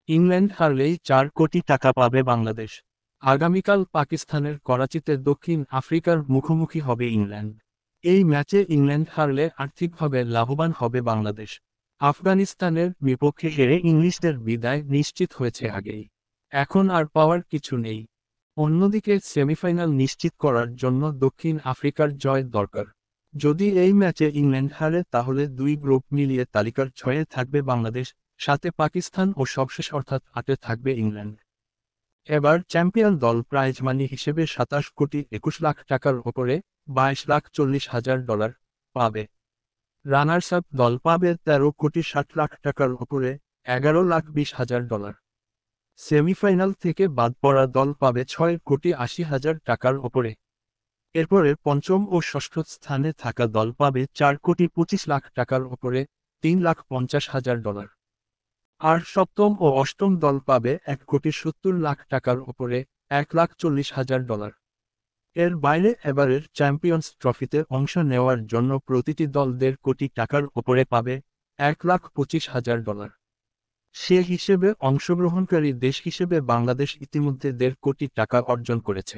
England হারলেই 4 কোটি টাকা পাবে বাংলাদেশ। আগামীকাল পাকিস্তানের করাচিতে দক্ষিণ আফ্রিকার মুখোমুখি হবে ইংল্যান্ড। এই ম্যাচে ইংল্যান্ড হারলে আর্থিকভাবে লাভবান হবে বাংলাদেশ। আফগানিস্তানের বিপক্ষে হেরে ইংলিশদের বিদায় নিশ্চিত হয়েছে আগেই। এখন আর পাওয়ার কিছু নেই। অন্যদিকে সেমিফাইনাল নিশ্চিত করার জন্য দক্ষিণ আফ্রিকার জয় দরকার। যদি এই ম্যাচে ইংল্যান্ড হারে তাহলে 2 গ্রুপ মিলিয়ে তালিকার 6-এ থাকবে বাংলাদেশ, সাথে পাকিস্তান ও সবশেষ অর্থাৎ 8-এ থাকবে ইংল্যান্ড। এবার চ্যাম্পিয়ন দল প্রাইজ মানি হিসেবে 27 কোটি 21 লাখ টাকার ওপরে $22,40,000 পাবে। রানার্স আপ দল পাবে 13 কোটি 60 লাখ টাকার ওপরে $11,20,000। সেমিফাইনাল থেকে বাদ পড়া দল পাবে 6 কোটি 80 হাজার টাকার ওপরে। এরপরে পঞ্চম ও ষষ্ঠ স্থানে থাকা দল পাবে 4 কোটি 25 লাখ টাকার ওপরে $3,50,000। আর সপ্তম ও অষ্টম দল পাবে 1 কোটি 70 লাখ টাকার ওপরে $1,40,000। এর বাইরে এবারের চ্যাম্পিয়ন্স ট্রফিতে অংশ নেওয়ার জন্য প্রতিটি দল 1.5 কোটি টাকার ওপরে পাবে $1,25,000। সে হিসেবে অংশগ্রহণকারী দেশ হিসেবে বাংলাদেশ ইতিমধ্যে 1.5 কোটি টাকা অর্জন করেছে।